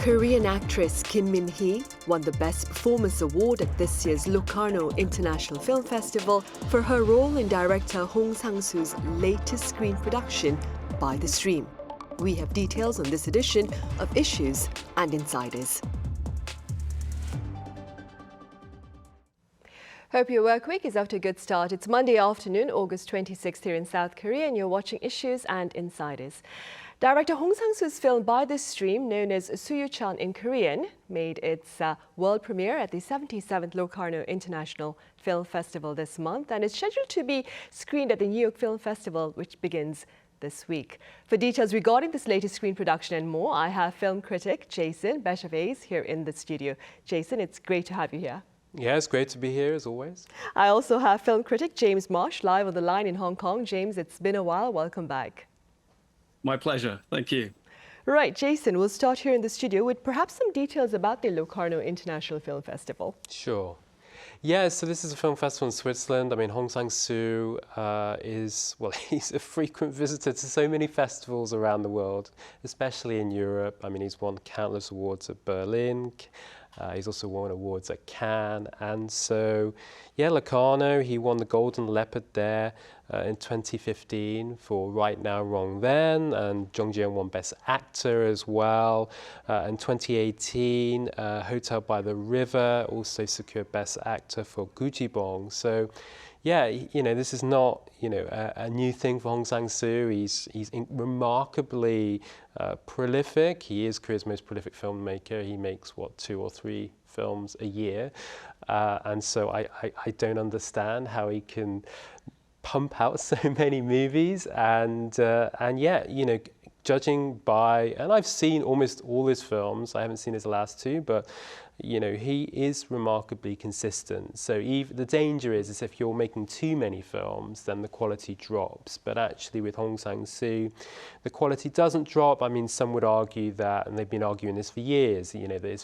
Korean actress Kim Min-hee won the Best Performance Award at this year's Locarno International Film Festival for her role in director Hong Sang-soo's latest screen production, By the Stream. We have details on this edition of Issues and Insiders. Hope your work week is off to a good start. It's Monday afternoon, August 26th here in South Korea, and you're watching Issues and Insiders. Director Hong Sang-soo's film By the Stream, known as Suyucheon in Korean, made its world premiere at the 77th Locarno International Film Festival this month and is scheduled to be screened at the New York Film Festival, which begins this week. For details regarding this latest screen production and more, I have film critic Jason Bechervaise here in the studio. Jason, it's great to have you here. Yeah, it's great to be here, as always. I also have film critic James Marsh live on the line in Hong Kong. James, it's been a while. Welcome back. My pleasure. Thank you. Right, Jason, we'll start here in the studio with perhaps some details about the Locarno International Film Festival. Sure. Yeah, so this is a film festival in Switzerland. I mean, Hong Sang-soo he's a frequent visitor to so many festivals around the world, especially in Europe. I mean, he's won countless awards at Berlin. He's also won awards at Cannes. And so, yeah, Locarno, he won the Golden Leopard there in 2015 for Right Now, Wrong Then. And Jung Ji-young won Best Actor as well. In 2018, Hotel by the River also secured Best Actor for Gujibong. So, yeah, you know, this is not, a new thing for Hong Sang-soo. He's remarkably prolific. He is Korea's most prolific filmmaker. He makes, 2 or 3 films a year. And so I don't understand how he can pump out so many movies. And yeah, judging by, and I've seen almost all his films. I haven't seen his last 2, but he is remarkably consistent. So the danger is if you're making too many films, then the quality drops. But actually with Hong Sang-soo, the quality doesn't drop. I mean, some would argue that, and they've been arguing this for years, that his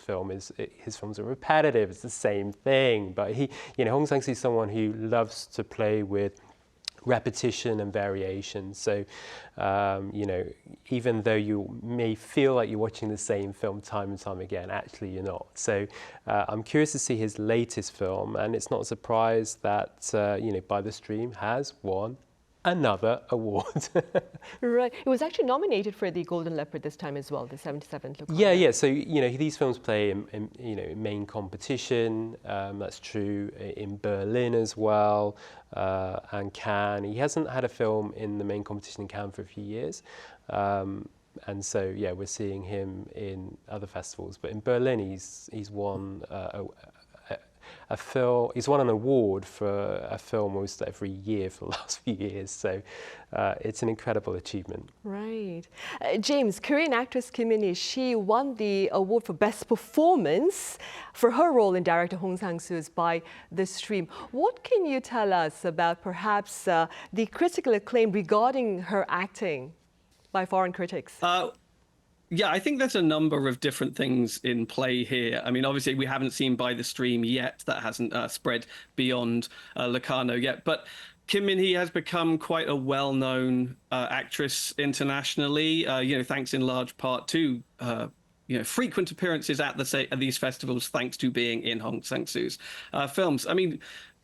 films are repetitive. It's the same thing. But Hong Sang-soo is someone who loves to play with repetition and variation. So, even though you may feel like you're watching the same film time and time again, actually you're not. So I'm curious to see his latest film, and it's not a surprise that, By the Stream has won another award. Right. It was actually nominated for the Golden Leopard this time as well, the 77th Locarno. Yeah. So, these films play in main competition. That's true in Berlin as well, and Cannes. He hasn't had a film in the main competition in Cannes for a few years. And so, yeah, we're seeing him in other festivals. But in Berlin, he's won he's won an award for a film almost every year for the last few years. So it's an incredible achievement. Right. James, Korean actress Kim Min-hee, she won the award for Best Performance for her role in director Hong Sang-soo's By the Stream. What can you tell us about perhaps the critical acclaim regarding her acting by foreign critics? Yeah, I think there's a number of different things in play here. I mean, obviously, we haven't seen By the Stream yet. That hasn't spread beyond Locarno yet. But Kim Min-hee has become quite a well-known actress internationally, thanks in large part to frequent appearances at these festivals, thanks to being in Hong Sang-soo's films. I mean,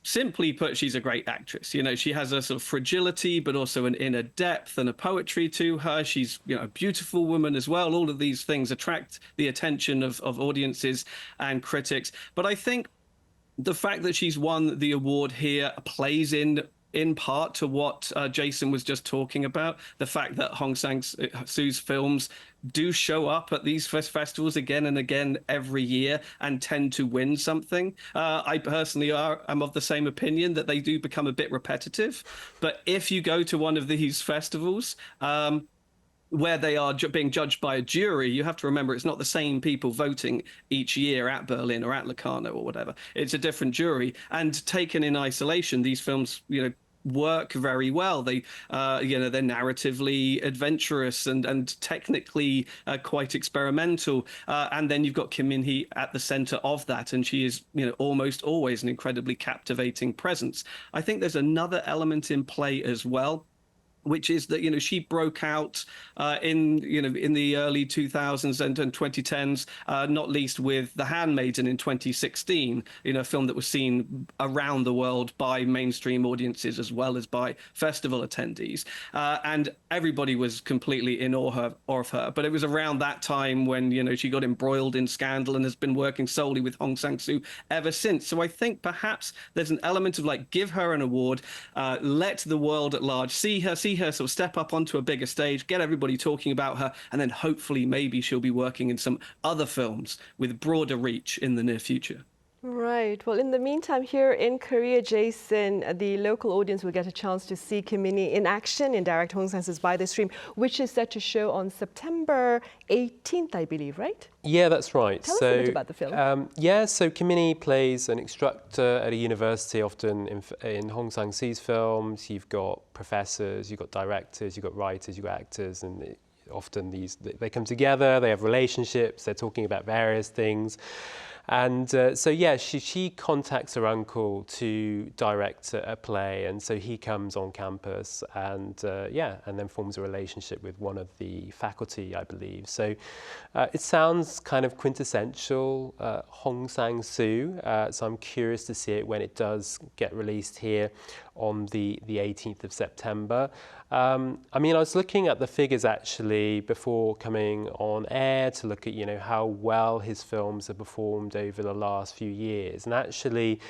simply put, she's a great actress. She has a sort of fragility, but also an inner depth and a poetry to her. She's, a beautiful woman as well. All of these things attract the attention of audiences and critics. But I think the fact that she's won the award here plays in part to what Jason was just talking about, the fact that Hong Sang-soo's films do show up at these festivals again and again every year and tend to win something. I personally am of the same opinion that they do become a bit repetitive. But if you go to one of these festivals, where they are being judged by a jury, you have to remember it's not the same people voting each year at Berlin or at Locarno or whatever. It's a different jury. And taken in isolation, these films, work very well. They're narratively adventurous and technically quite experimental. And then you've got Kim Min-hee at the center of that, and she is, almost always an incredibly captivating presence. I think there's another element in play as well. which is that, she broke out in the early 2000s and 2010s, not least with The Handmaiden in 2016, a film that was seen around the world by mainstream audiences as well as by festival attendees. And everybody was completely in awe of her. But it was around that time when, she got embroiled in scandal and has been working solely with Hong Sang-soo ever since. So I think perhaps there's an element of give her an award, let the world at large see her sort of step up onto a bigger stage, get everybody talking about her, and then hopefully maybe she'll be working in some other films with broader reach in the near future. Right. Well, in the meantime, here in Korea, Jason, the local audience will get a chance to see Kim Min-hee in action in Director Hong Sang-soo's By the Stream, which is set to show on September 18th, I believe, right? Yeah, that's right. Tell us a bit about the film. So Kim Min-hee plays an instructor at a university. Often in Hong Sang-soo's films, you've got professors, you've got directors, you've got writers, you've got actors, and often they come together, they have relationships, they're talking about various things. And she contacts her uncle to direct a play, and so he comes on campus and then forms a relationship with one of the faculty, I believe. So it sounds kind of quintessential Hong Sang-soo, so I'm curious to see it when it does get released here on the 18th of September. I was looking at the figures actually before coming on air to look at, how well his films have performed over the last few years. And actually,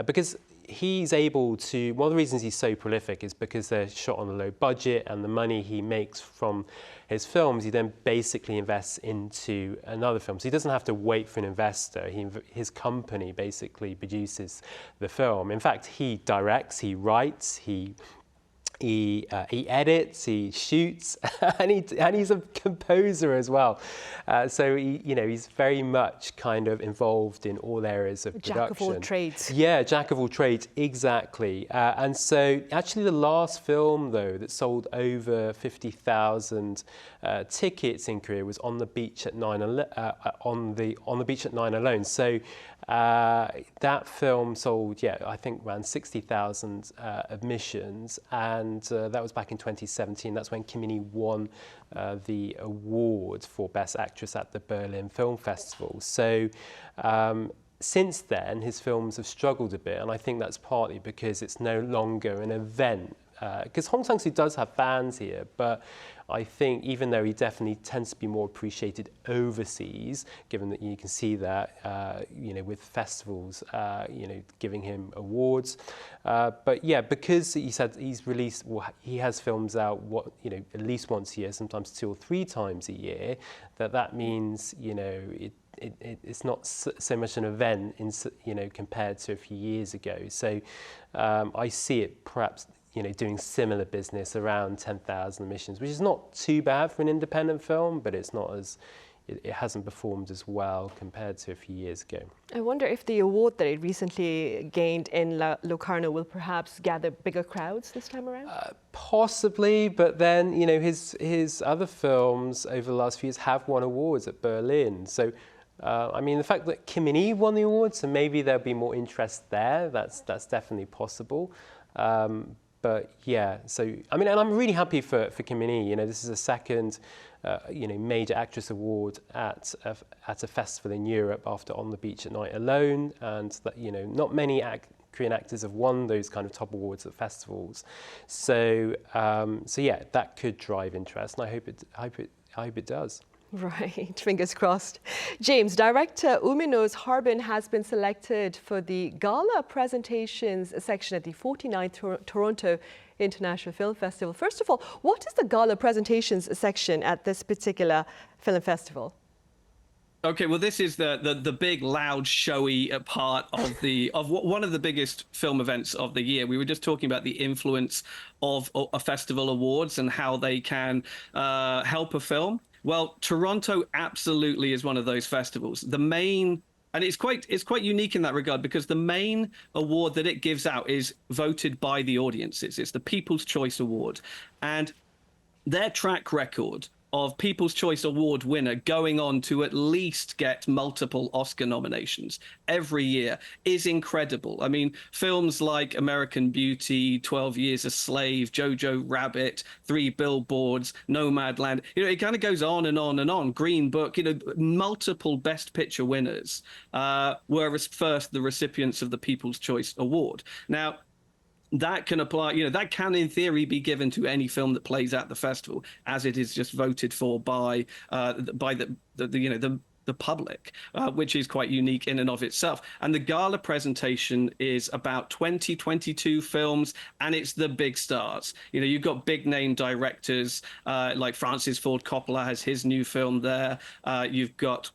because he's able to, one of the reasons he's so prolific is because they're shot on a low budget, and the money he makes from his films, he then basically invests into another film. So he doesn't have to wait for an investor. His company basically produces the film. In fact, he directs, he writes, he edits, he shoots, and he's a composer as well. So he's very much kind of involved in all areas of production. Jack of all trades. Yeah, jack of all trades, exactly. And so actually the last film though that sold over 50,000 tickets in Korea was On the Beach at 9 on the Beach at 9 alone. So that film sold, I think around 60,000 admissions, and that was back in 2017. That's when Kim Min-hee won the award for Best Actress at the Berlin Film Festival. So since then, his films have struggled a bit, and I think that's partly because it's no longer an event. Because Hong Sang-soo does have fans here, but I think even though he definitely tends to be more appreciated overseas, given that you can see that, with festivals, giving him awards. But yeah, because he has films out, at least once a year, sometimes 2 or 3 times a year, that means, it's not so much an event, compared to a few years ago. So I see it perhaps, doing similar business around 10,000 admissions, which is not too bad for an independent film, but it's not as, it hasn't performed as well compared to a few years ago. I wonder if the award that it recently gained in Locarno will perhaps gather bigger crowds this time around? Possibly, but then, his other films over the last few years have won awards at Berlin. So, the fact that Kim Min-hee won the award, so maybe there'll be more interest there. That's definitely possible. But yeah, so and I'm really happy for Kim Min-hee. This is a second, major actress award at a festival in Europe after On the Beach at Night Alone, and that not many Korean actors have won those kind of top awards at festivals. So yeah, that could drive interest, and I hope it does. Right, fingers crossed. James, director Umino's Harbin has been selected for the Gala Presentations section at the 49th Toronto International Film Festival. First of all, what is the Gala Presentations section at this particular film festival? Okay, well, this is the big, loud, showy part of one of the biggest film events of the year. We were just talking about the influence of a festival awards and how they can help a film. Well, Toronto absolutely is one of those festivals. And it's quite unique in that regard, because the main award that it gives out is voted by the audiences. It's the People's Choice Award, and their track record of People's Choice Award winner going on to at least get multiple Oscar nominations every year is incredible. I mean, films like American Beauty, 12 Years a Slave, Jojo Rabbit, Three Billboards, Nomadland, it kind of goes on and on and on. Green Book, multiple Best Picture winners were first the recipients of the People's Choice Award. Now, that can apply, that can in theory be given to any film that plays at the festival, as it is just voted for by the public, which is quite unique in and of itself. And the gala presentation is about 22 films, and it's the big stars. You've got big name directors like Francis Ford Coppola has his new film there. You've got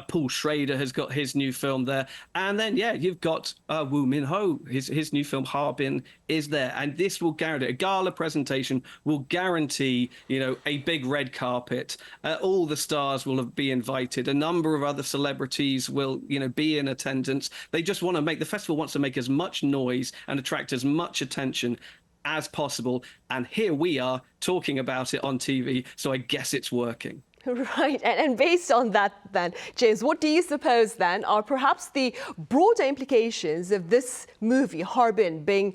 Paul Schrader has got his new film there. And then, you've got Woo Min-ho. His new film, Harbin, is there. And this will guarantee, a gala presentation will guarantee, a big red carpet. All the stars will be invited. A number of other celebrities will, be in attendance. They just want to the festival wants to make as much noise and attract as much attention as possible. And here we are talking about it on TV. So I guess it's working. Right, and based on that then, James, what do you suppose then are perhaps the broader implications of this movie, Harbin, being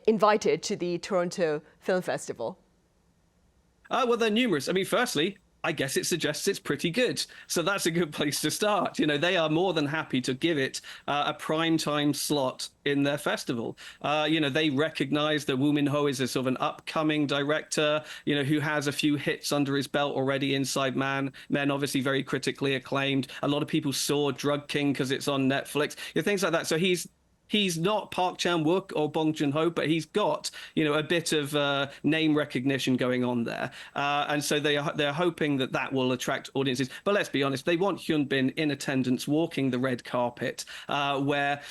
invited to the Toronto Film Festival? Well, they're numerous. I mean, firstly, I guess it suggests it's pretty good. So that's a good place to start. They are more than happy to give it a prime time slot in their festival. They recognize that Woo Min-ho is a sort of an upcoming director, who has a few hits under his belt already. Inside Men, obviously very critically acclaimed. A lot of people saw Drug King because it's on Netflix, things like that. So he's not Park Chan-wook or Bong Joon-ho, but he's got, a bit of name recognition going on there. And so they're hoping that will attract audiences. But let's be honest, they want Hyun Bin in attendance, walking the red carpet, where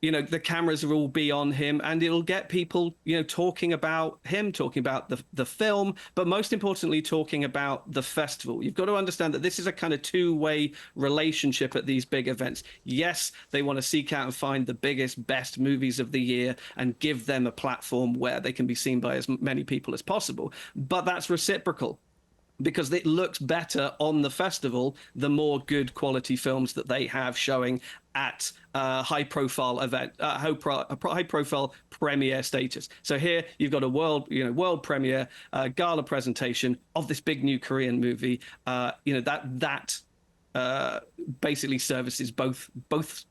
the cameras will all be on him, and it'll get people, talking about him, talking about the film, but most importantly, talking about the festival. You've got to understand that this is a kind of two-way relationship at these big events. Yes, they want to seek out and find the biggest, best movies of the year and give them a platform where they can be seen by as many people as possible. But that's reciprocal, because it looks better on the festival the more good quality films that they have showing at high-profile event, high-profile premiere status. So here you've got a world premiere gala presentation of this big new Korean movie. That basically services both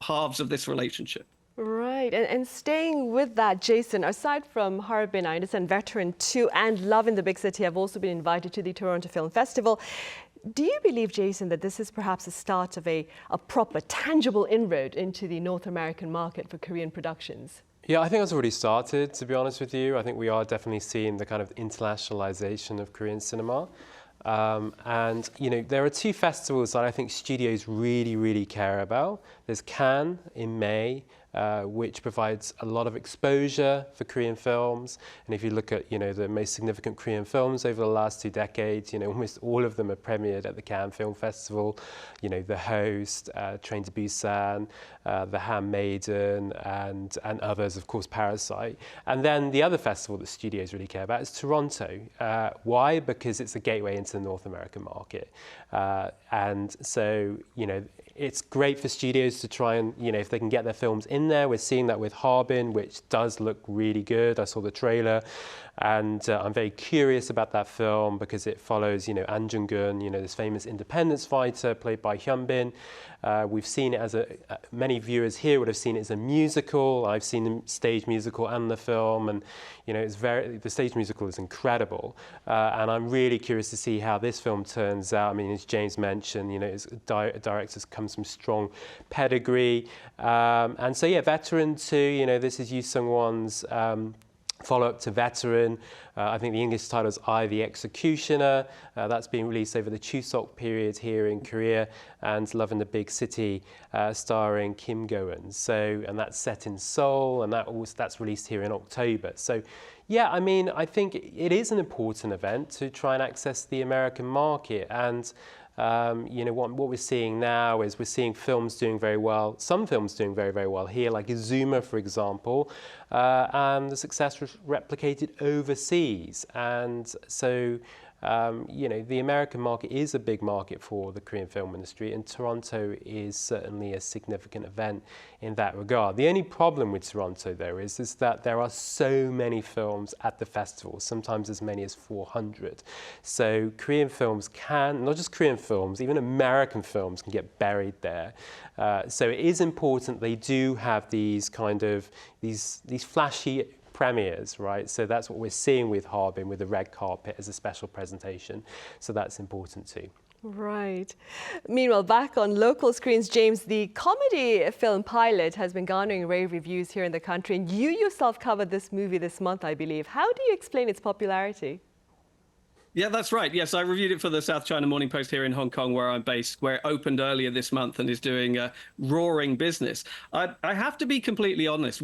halves of this relationship. Right, and staying with that, Jason, aside from Harbin, I understand Veteran 2 and Love in the Big City have also been invited to the Toronto Film Festival. Do you believe, Jason, that this is perhaps the start of a proper, tangible inroad into the North American market for Korean productions? Yeah, I think that's already started, to be honest with you. I think we are definitely seeing the kind of internationalization of Korean cinema. And, there are two festivals that I think studios really, really care about. There's Cannes in May, which provides a lot of exposure for Korean films. And if you look at, the most significant Korean films over the last 2 decades, almost all of them are premiered at the Cannes Film Festival. The Host, Train to Busan, The Handmaiden, and others, of course, Parasite. And then the other festival that studios really care about is Toronto. Why? Because it's a gateway into the North American market. And so, it's great for studios to try and, if they can get their films in there. We're seeing that with Harbin, which does look really good. I saw the trailer, and I'm very curious about that film because it follows, An Jung-geun, this famous independence fighter played by Hyun Bin. We've seen it as many viewers here would have seen it as a musical. I've seen the stage musical and the film, and the stage musical is incredible. And I'm really curious to see how this film turns out. I mean, as James mentioned, directors comes from strong pedigree, and so Veteran 2. This is Yoo Sung-won's follow-up to Veteran. I think the English title is I, the Executioner. That's being released over the Chuseok period here in Korea, and Love in the Big City, starring Kim Go-eun. And that's set in Seoul, and that's released here in October. So, I think it is an important event to try and access the American market. And what we're seeing now is we're seeing films doing very well, some films doing very, very well here, like Izuma, for example, and the success was replicated overseas. And so you know, the American market is a big market for the Korean film industry, and Toronto is certainly a significant event in that regard. The only problem with Toronto, though, is that there are so many films at the festival, sometimes as many as 400. So Korean films can, not just Korean films, even American films can get buried there. So it is important they do have these kind of, these flashy premieres, right? So that's what we're seeing with Harbin, with the red carpet as a special presentation. So that's important too. Right. Meanwhile, back on local screens, James, the comedy film Pilot has been garnering rave reviews here in the country, and you yourself covered this movie this month, I believe. How do you explain its popularity? Yeah, that's right. Yes, I reviewed it for the South China Morning Post here in Hong Kong, where I'm based, where it opened earlier this month and is doing roaring business. I have to be completely honest.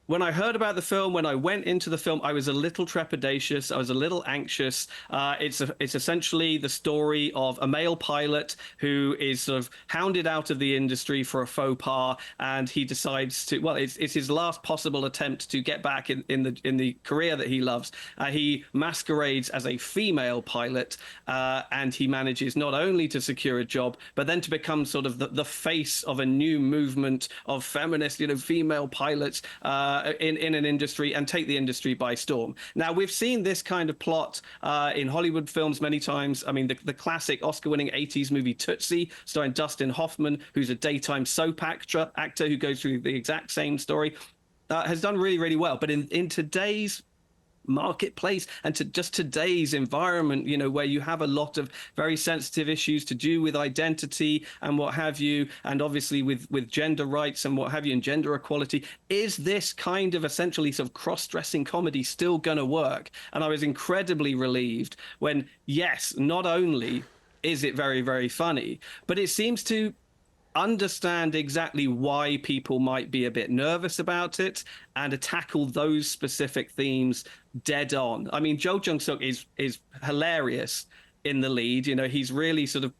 When I heard about the film, when I went into the film, I was a little trepidatious. I was a little anxious. It's essentially the story of a male pilot who is sort of hounded out of the industry for a faux pas, and he decides to. Well, it's his last possible attempt to get back in the career that he loves. He masquerades as a female pilot, and he manages not only to secure a job, but then to become sort of the face of a new movement of feminist, female pilots. In an industry, and take the industry by storm. Now, we've seen this kind of plot in Hollywood films many times. I mean, the classic Oscar-winning 80s movie Tootsie, starring Dustin Hoffman, who's a daytime soap actor who goes through the exact same story, has done really, really well. But in today's marketplace and to just today's environment, where you have a lot of very sensitive issues to do with identity and what have you, and obviously with gender rights and what have you, and gender equality, is this kind of essentially sort of cross-dressing comedy still going to work? And I was incredibly relieved when, yes, not only is it very, very funny, but it seems to understand exactly why people might be a bit nervous about it and to tackle those specific themes dead on. I mean, Jo Jung-suk is hilarious in the lead. He's really sort of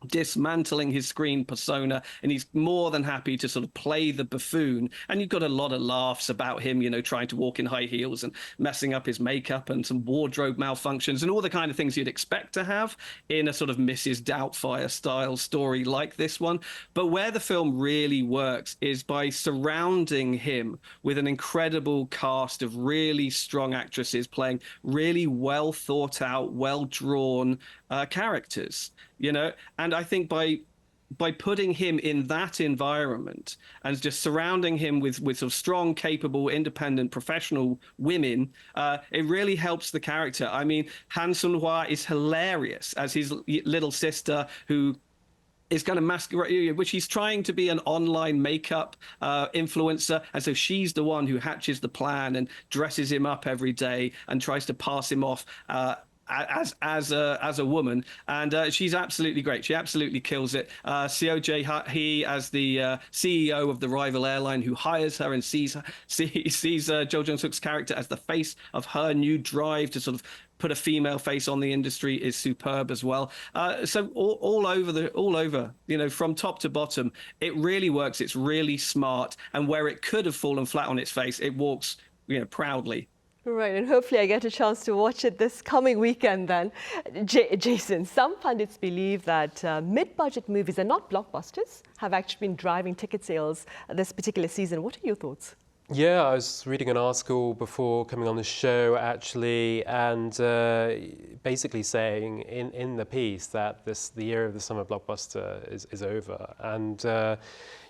dismantling his screen persona, and he's more than happy to sort of play the buffoon. And you've got a lot of laughs about him, trying to walk in high heels and messing up his makeup and some wardrobe malfunctions and all the kind of things you'd expect to have in a sort of Mrs. Doubtfire style story like this one. But where the film really works is by surrounding him with an incredible cast of really strong actresses playing really well thought out, well drawn characters. And I think by putting him in that environment and just surrounding him with sort of strong, capable, independent, professional women, it really helps the character. I mean, Han Sun-hwa is hilarious as his little sister who is kind of masquerade, which he's trying to be an online makeup influencer, and so she's the one who hatches the plan and dresses him up every day and tries to pass him off as a woman, and she's absolutely great. She absolutely kills it. Seo Jae-hee as the CEO of the rival airline who hires her and sees Jo Jung-suk's character as the face of her new drive to sort of put a female face on the industry is superb as well. So all over, from top to bottom, it really works. It's really smart, and where it could have fallen flat on its face, it walks, proudly. Right, and hopefully I get a chance to watch it this coming weekend then. Jason, some pundits believe that mid-budget movies and not blockbusters have actually been driving ticket sales this particular season. What are your thoughts? Yeah, I was reading an article before coming on the show, actually, and basically saying in the piece that the year of the summer blockbuster is over. And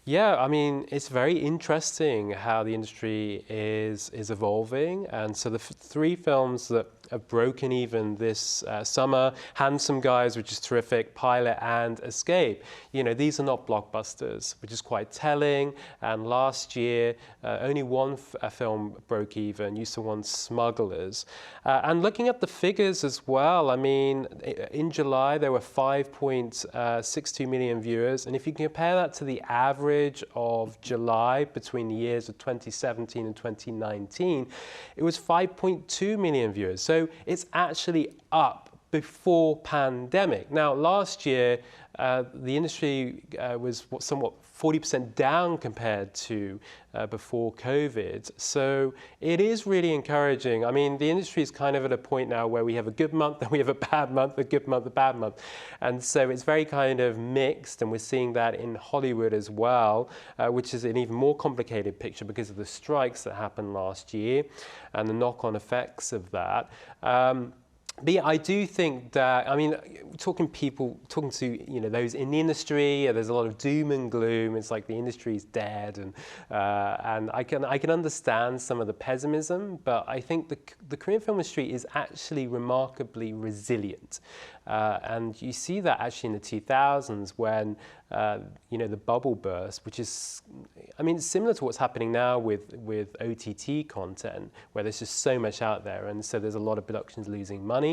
yeah, I mean, it's very interesting how the industry is evolving. And so the three films that have broken even this summer, Handsome Guys, which is terrific, Pilot, and Escape, these are not blockbusters, which is quite telling. And last year, only one film broke even, You Saw One, Smugglers. And looking at the figures as well, I mean, in July, there were 5.62 million viewers. And if you compare that to the average of July between the years of 2017 and 2019, it was 5.2 million viewers. So it's actually up before pandemic. Now, last year, the industry was somewhat 40% down compared to before COVID. So it is really encouraging. I mean, the industry is kind of at a point now where we have a good month, then we have a bad month, a good month, a bad month. And so it's very kind of mixed, and we're seeing that in Hollywood as well, which is an even more complicated picture because of the strikes that happened last year and the knock-on effects of that. But yeah, I do think that, I mean, talking to those in the industry, there's a lot of doom and gloom. It's like the industry's dead, and I can understand some of the pessimism, but I think the Korean film industry is actually remarkably resilient, and you see that actually in the 2000s when the bubble burst, which is, I mean, similar to what's happening now with OTT content, where there's just so much out there, and so there's a lot of productions losing money.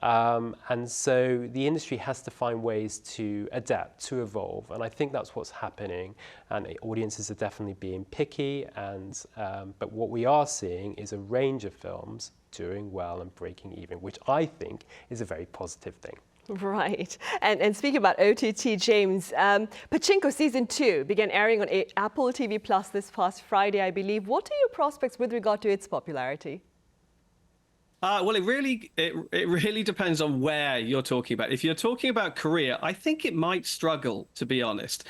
And so the industry has to find ways to adapt, to evolve, and I think that's what's happening. And audiences are definitely being picky, and but what we are seeing is a range of films doing well and breaking even, which I think is a very positive thing. Right. And speaking about OTT, James, Pachinko Season 2 began airing on Apple TV Plus this past Friday, I believe. What are your prospects with regard to its popularity? Well, it really depends on where you're talking about. If you're talking about Korea, I think it might struggle, to be honest.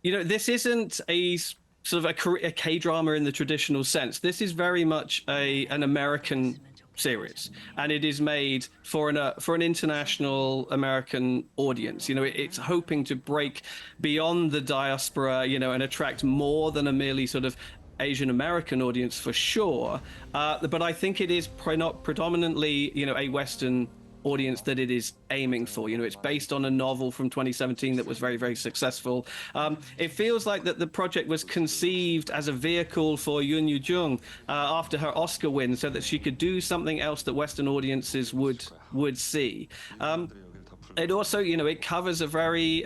This isn't a sort of a K-drama in the traditional sense. This is very much an American series, and it is made for an international American audience. It's hoping to break beyond the diaspora, and attract more than a merely sort of Asian American audience for sure, but I think it is predominantly a Western audience that it is aiming for. It's based on a novel from 2017 that was very, very successful. It feels like that the project was conceived as a vehicle for Yoon Yoo-jung after her Oscar win, so that she could do something else that Western audiences would see. It also, it covers a very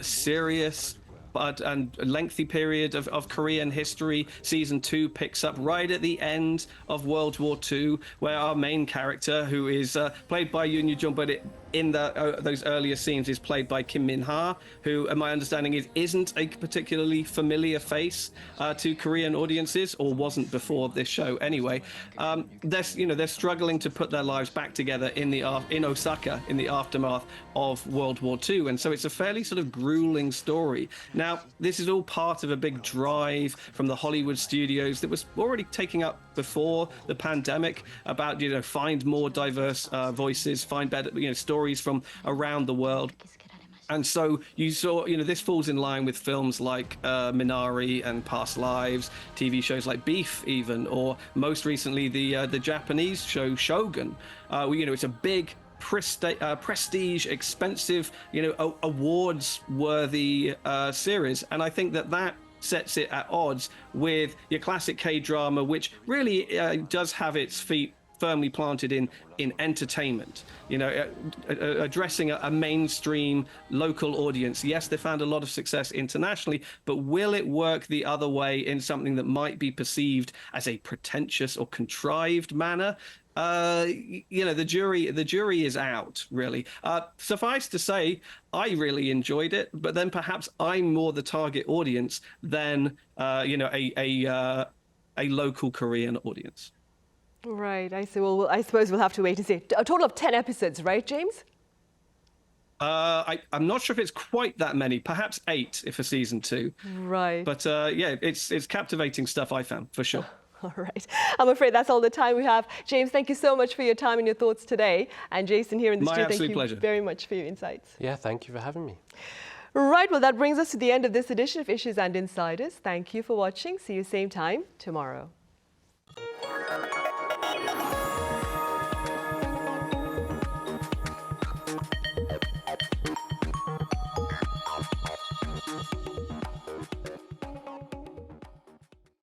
serious and lengthy period of Korean history. Season 2 picks up right at the end of World War II, where our main character, who is played by Yoon Yoo-jung, but in those earlier scenes is played by Kim Min-ha, who, my understanding isn't a particularly familiar face to Korean audiences, or wasn't before this show anyway. They're struggling to put their lives back together in Osaka in the aftermath of World War II, and so it's a fairly sort of grueling story. Now, this is all part of a big drive from the Hollywood studios that was already taking up before the pandemic about, find more diverse voices, find better, stories from around the world. And so you saw, this falls in line with films like Minari and Past Lives, TV shows like Beef even, or most recently the Japanese show Shogun. It's a big prestige, expensive, awards-worthy series, and I think that sets it at odds with your classic K-drama, which really does have its feet firmly planted in entertainment, addressing a mainstream local audience. Yes, they found a lot of success internationally, but will it work the other way in something that might be perceived as a pretentious or contrived manner? The jury is out, really. Suffice to say, I really enjoyed it, but then perhaps I'm more the target audience than a local Korean audience. Right, I see. Well, I suppose we'll have to wait and see. A total of 10 episodes, right, James? I'm not sure if it's quite that many. Perhaps 8 if for season 2. Right. But it's captivating stuff, I found, for sure. All right. I'm afraid that's all the time we have. James, thank you so much for your time and your thoughts today. And Jason here in the studio, thank you very much for your insights. Yeah, thank you for having me. Right, well, that brings us to the end of this edition of Issues and Insiders. Thank you for watching. See you same time tomorrow.